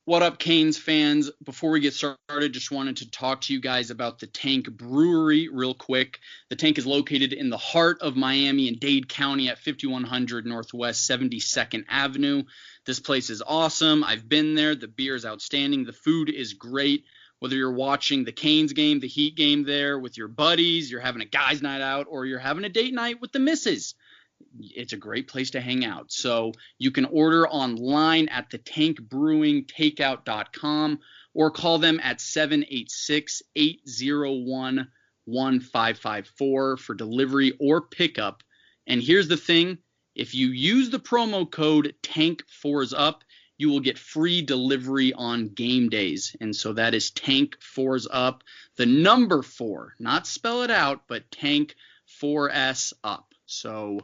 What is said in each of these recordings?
What up, Canes fans? Before we get started, just wanted to talk to you guys about the Tank Brewery real quick. The Tank is located in the heart of Miami in Dade County at 5100 Northwest 72nd Avenue. This place is awesome. I've been there. The beer is outstanding. The food is great. Whether you're watching the Canes game, the Heat game there with your buddies, you're having a guys' night out, or you're having a date night with the missus, it's a great place to hang out. So you can order online at thetankbrewingtakeout.com or call them at 786-801-1554 for delivery or pickup. And here's the thing. If you use the promo code TANK4SUP, you will get free delivery on game days. And so that is TANK4SUP, the number 4, not spell it out, but Tank 4S up. So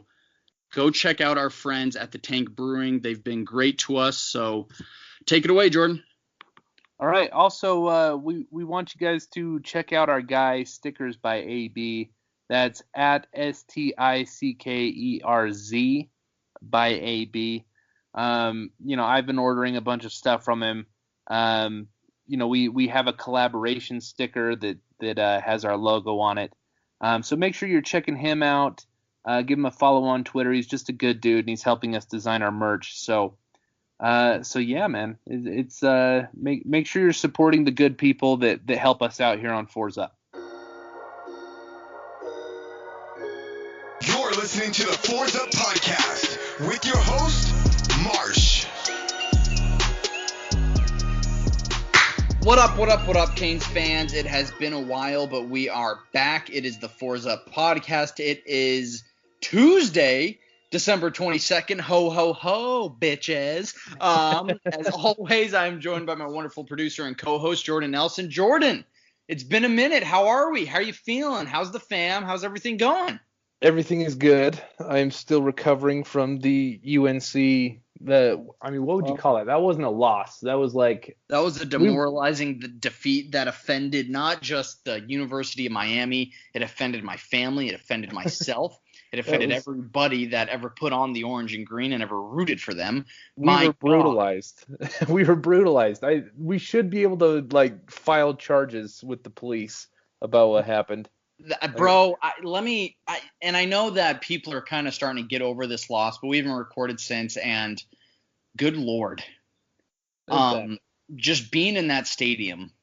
go check out our friends at the Tank Brewing. They've been great to us. So take it away, Jordan. All right. Also, we want you guys to check out our guy, Stickers by AB. That's at STICKERZ by AB. I've been ordering a bunch of stuff from him. We have a collaboration sticker that has our logo on it. So make sure you're checking him out. Give him a follow on Twitter. He's just a good dude, and he's helping us design our merch. So yeah, man, it's make sure you're supporting the good people that help us out here on Fours Up. You're listening to the Fours Up podcast with your host, Marsh. What up, Canes fans? It has been a while, but we are back. It is the Fours Up podcast. It is Tuesday, December 22nd. Ho, ho, ho, bitches. As always, I'm joined by my wonderful producer and co-host, Jordan Nelson. Jordan, it's been a minute. How are we? How are you feeling? How's the fam? How's everything going? Everything is good. I'm still recovering from the UNC. What would you call it? That wasn't a loss. That was a demoralizing defeat that offended not just the University of Miami. It offended my family. It offended myself. It offended everybody that ever put on the orange and green and ever rooted for them. We were brutalized. We were brutalized. We should be able to file charges with the police about what happened. Bro, I know that people are kind of starting to get over this loss, but we haven't recorded since, and good Lord. Just being in that stadium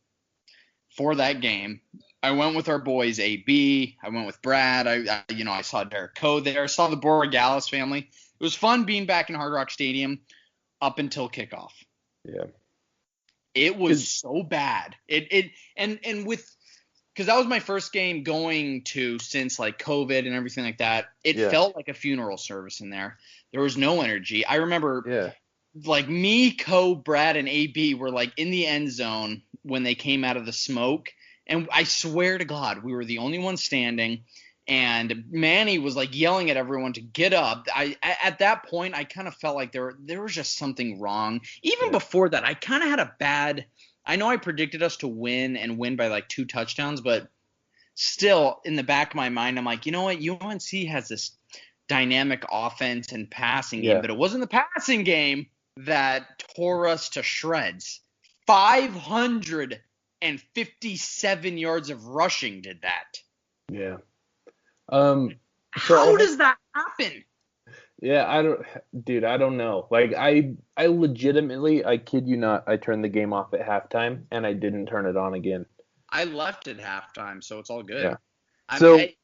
for that game, I went with our boys, AB, I went with Brad, I saw Derek Coe there, saw the Borregales family. It was fun being back in Hard Rock Stadium up until kickoff. Yeah. It was so bad. Because that was my first game going to since COVID and everything like that. It felt like a funeral service in there. There was no energy. I remember me, Co, Brad, and AB were in the end zone when they came out of the smoke. And I swear to God, we were the only ones standing. And Manny was yelling at everyone to get up. At that point, I kind of felt like there was just something wrong. Even before that, I kind of had a bad – I know I predicted us to win and win by 2 touchdowns, but still in the back of my mind, I'm like, you know what? UNC has this dynamic offense and passing game, but it wasn't the passing game that tore us to shreds. 557 yards of rushing did that. Yeah. How does that happen? Yeah, I don't know. I legitimately, I kid you not, I turned the game off at halftime and I didn't turn it on again. I left at halftime, so it's all good. Yeah. It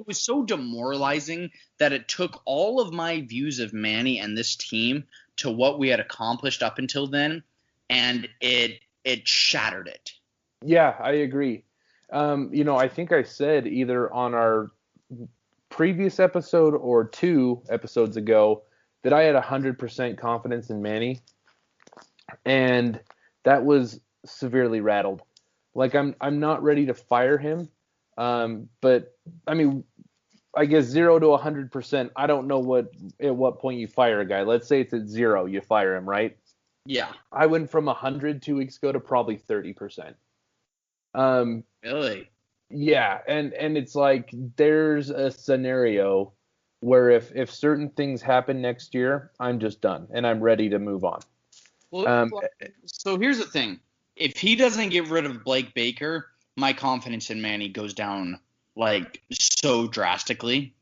was so demoralizing that it took all of my views of Manny and this team to what we had accomplished up until then, and it shattered it. Yeah, I agree. I think I said either on our previous episode or 2 episodes ago that I had 100% confidence in Manny, and that was severely rattled. I'm not ready to fire him, but I mean, I guess 0 to 100%. I don't know at what point you fire a guy. Let's say it's at 0, you fire him, right? Yeah. I went from 100 2 weeks ago to probably 30%. Really? Yeah, and it's there's a scenario where if certain things happen next year, I'm just done and I'm ready to move on. So here's the thing. If he doesn't get rid of Blake Baker, my confidence in Manny goes down like so drastically.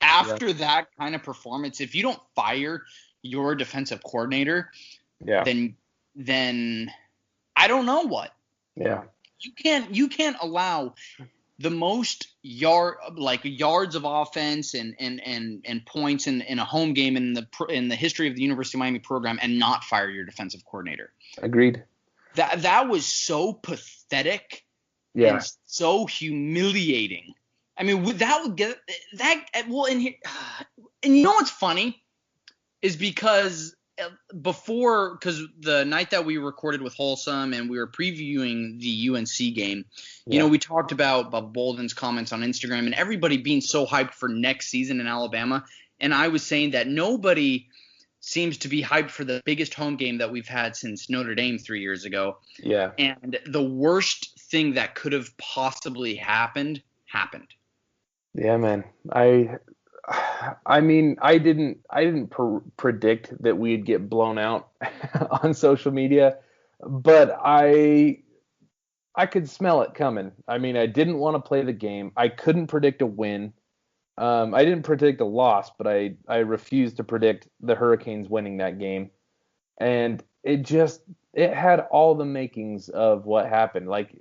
After that kind of performance, if you don't fire your defensive coordinator, then I don't know what. Yeah. You can't allow the most yards of offense and points in a home game in the history of the University of Miami program and not fire your defensive coordinator. Agreed. That was so pathetic and so humiliating. I mean, that would get that. Well, and you know what's funny is because the night that we recorded with Wholesome and we were previewing the UNC game, you know, we talked about Bolden's comments on Instagram and everybody being so hyped for next season in Alabama. And I was saying that nobody seems to be hyped for the biggest home game that we've had since Notre Dame 3 years ago. Yeah. And the worst thing that could have possibly happened. Yeah, man. I mean, I didn't predict that we'd get blown out on social media, but I could smell it coming. I mean, I didn't want to play the game. I couldn't predict a win. I didn't predict a loss, but I refused to predict the Hurricanes winning that game. And it had all the makings of what happened. Like,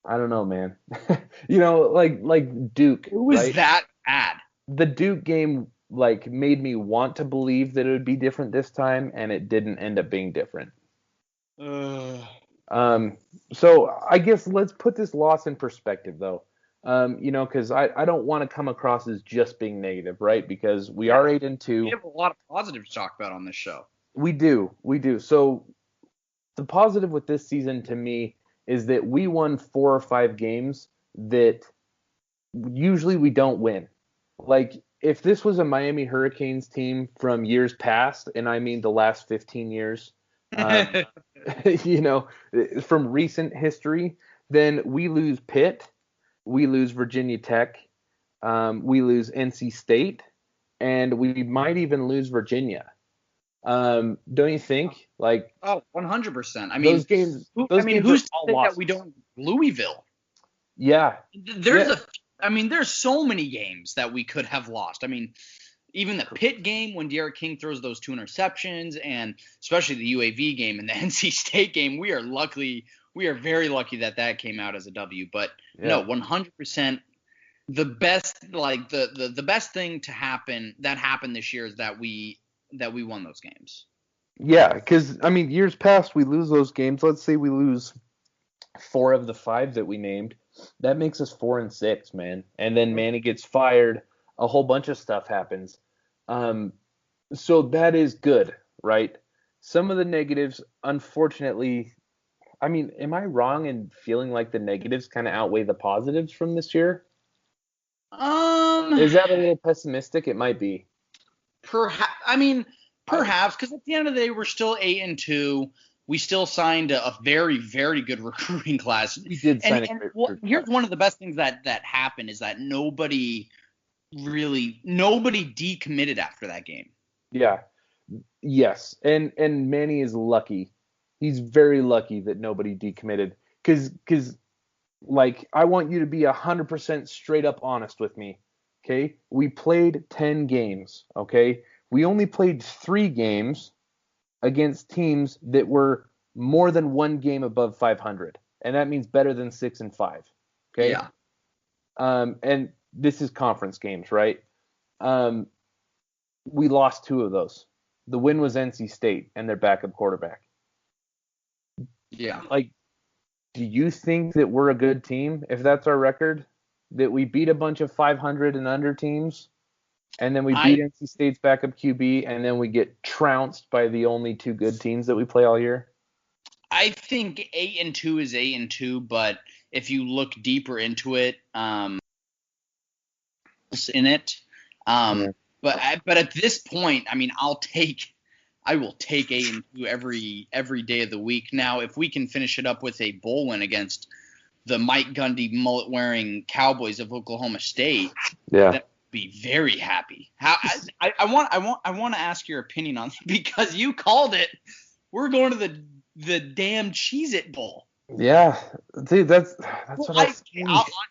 I don't know, man. You know, like Duke. It was that bad. The Duke game, made me want to believe that it would be different this time, and it didn't end up being different. So I guess let's put this loss in perspective, though. You know, because I don't want to come across as just being negative, right? Because we are 8-2. We have a lot of positives to talk about on this show. We do. So the positive with this season to me is that we won 4 or 5 games that usually we don't win. Like, if this was a Miami Hurricanes team from years past, and I mean the last 15 years, you know, from recent history, then we lose Pitt, we lose Virginia Tech, we lose NC State, and we might even lose Virginia. Don't you think? 100%. I mean, those games. Who's to say that we don't Louisville? Yeah. There's so many games that we could have lost. I mean, even the Pitt game when Derek King throws those 2 interceptions, and especially the UAV game and the NC State game, we are very lucky that came out as a W. But no, 100%. The best, the best thing that happened this year is that we won those games. Yeah, because, I mean, years past, we lose those games. Let's say we lose 4 of the 5 that we named. That makes us 4-6, man. And then Manny gets fired. A whole bunch of stuff happens. So that is good, right? Some of the negatives, unfortunately, I mean, am I wrong in feeling like the negatives kind of outweigh the positives from this year? Is that a little pessimistic? It might be. Perhaps, because at the end of the day, we're still 8-2. We still signed a very, very good recruiting class. We did sign a great recruiting class. Here's one of the best things that happened is that nobody decommitted after that game. Yeah. Yes. And Manny is lucky. He's very lucky that nobody decommitted. Because I want you to be 100% straight up honest with me. Okay? We played 10 games. Okay? We only played 3 games against teams that were more than 1 game above 500. And that means better than 6-5. Okay? Yeah. And this is conference games, right? We lost 2 of those. The win was NC State and their backup quarterback. Yeah. Do you think that we're a good team if that's our record? That we beat a bunch of 500 and under teams, and then we beat NC State's backup QB, and then we get trounced by the only 2 good teams that we play all year? I think 8-2 is 8-2, but if you look deeper into it, but at this point, I mean, I will take 8-2 every day of the week. Now, if we can finish it up with a bowl win against the Mike Gundy mullet-wearing Cowboys of Oklahoma State, be very happy. I want to ask your opinion on because you called it. We're going to the damn Cheez-It Bowl. Yeah, dude, that's what I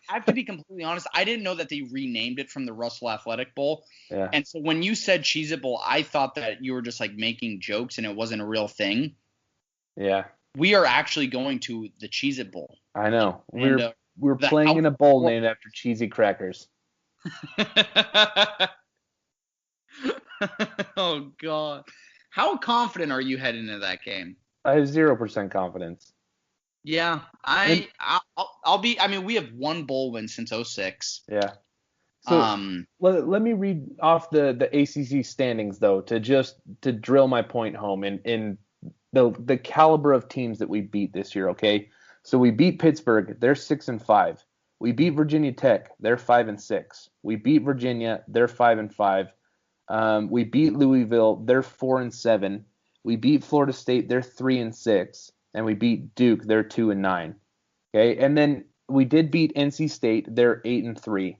have to be completely honest. I didn't know that they renamed it from the Russell Athletic Bowl. Yeah. And so when you said Cheez-It Bowl, I thought that you were just like making jokes and it wasn't a real thing. Yeah. We are actually going to the Cheez-It Bowl. I know. We're playing in a bowl named after cheesy crackers. Oh God. How confident are you heading into that game? I have 0% confidence. Yeah, I'll be. I mean, we have one bowl win since 2006. Yeah. So let me read off the ACC standings though to drill my point home in the caliber of teams that we beat this year. Okay, so we beat Pittsburgh. They're 6-5. We beat Virginia Tech. They're 5-6. We beat Virginia. They're 5-5. We beat Louisville. They're 4-7. We beat Florida State. They're 3-6. And we beat Duke. They're 2-9. Okay, and then we did beat NC State. They're 8-3.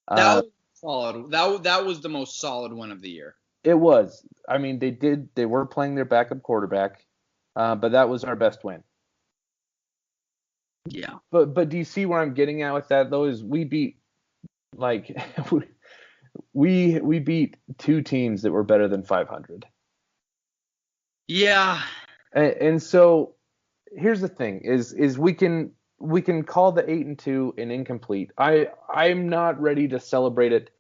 That was solid. That was the most solid one of the year. It was. I mean, they were playing their backup quarterback, but that was our best win. Yeah. But do you see where I'm getting at with that though? Is we beat we beat two teams that were better than 500. Yeah. And so here's the thing: is we can call the 8-2 an incomplete. I'm not ready to celebrate it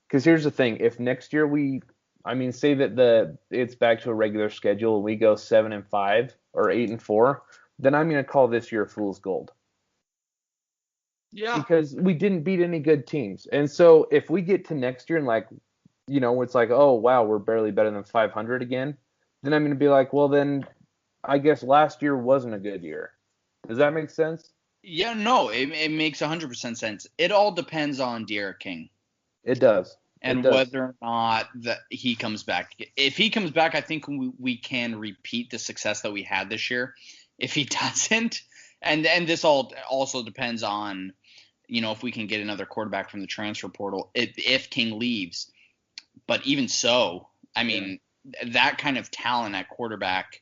because here's the thing: if next year say that it's back to a regular schedule and we go 7-5 or 8-4, then I'm going to call this year fool's gold. Yeah. Because we didn't beat any good teams, and so if we get to next year and it's like, oh wow, we're barely better than 500 again, then I'm going to be like, well then. I guess last year wasn't a good year. Does that make sense? Yeah, no, it makes 100% sense. It all depends on Derek King. It does. And whether or not he comes back. If he comes back, I think we can repeat the success that we had this year. If he doesn't, and this all also depends on, if we can get another quarterback from the transfer portal, if King leaves. But even so, I mean, that kind of talent at quarterback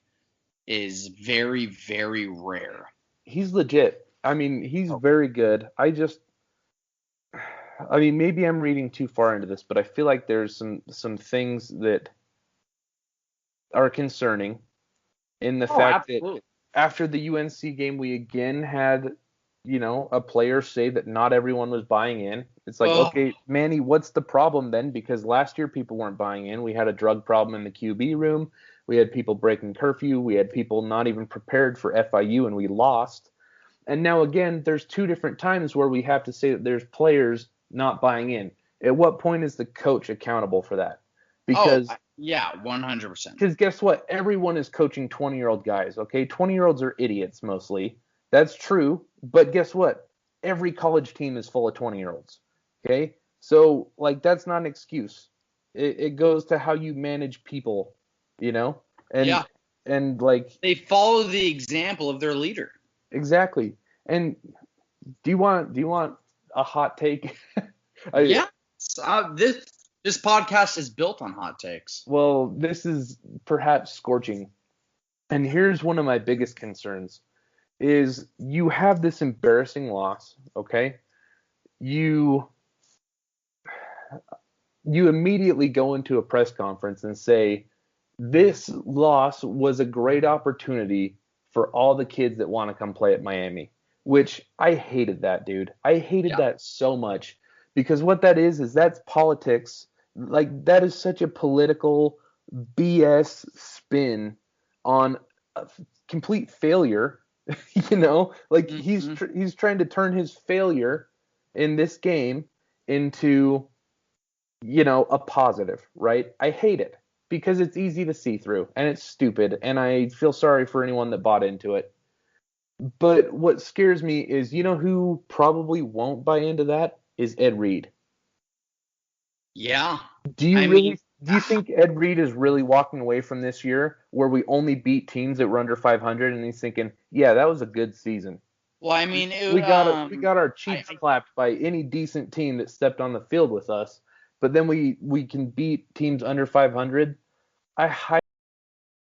is very, very rare. He's legit. I mean, he's very good. Maybe I'm reading too far into this, but I feel like there's some things that are concerning in the fact absolutely. that after the UNC game, we again had, a player say that not everyone was buying in. It's like, okay, Manny, what's the problem then? Because last year people weren't buying in. We had a drug problem in the QB room. We had people breaking curfew. We had people not even prepared for FIU, and we lost. And now, again, there's two different times where we have to say that there's players not buying in. At what point is the coach accountable for that? Because 100%. Because guess what? Everyone is coaching 20-year-old guys, okay? 20-year-olds are idiots mostly. That's true. But guess what? Every college team is full of 20-year-olds, okay? So, that's not an excuse. It goes to how you manage people. And they follow the example of their leader. Exactly. And do you want a hot take? This podcast is built on hot takes. Well, this is perhaps scorching. And here's one of my biggest concerns is you have this embarrassing loss, okay? You immediately go into a press conference and say, this loss was a great opportunity for all the kids that want to come play at Miami, which I hated that, dude. I hated that so much because what that is that's politics. That is such a political BS spin on a complete failure, he's trying to turn his failure in this game into, a positive, right? I hate it. Because it's easy to see through, and it's stupid, and I feel sorry for anyone that bought into it. But what scares me is, who probably won't buy into that is Ed Reed. Yeah. Do you think Ed Reed is really walking away from this year where we only beat teams that were under 500, and he's thinking, yeah, that was a good season? Well, I mean, we got our cheeks clapped by any decent team that stepped on the field with us. but then we can beat teams under 500. I highly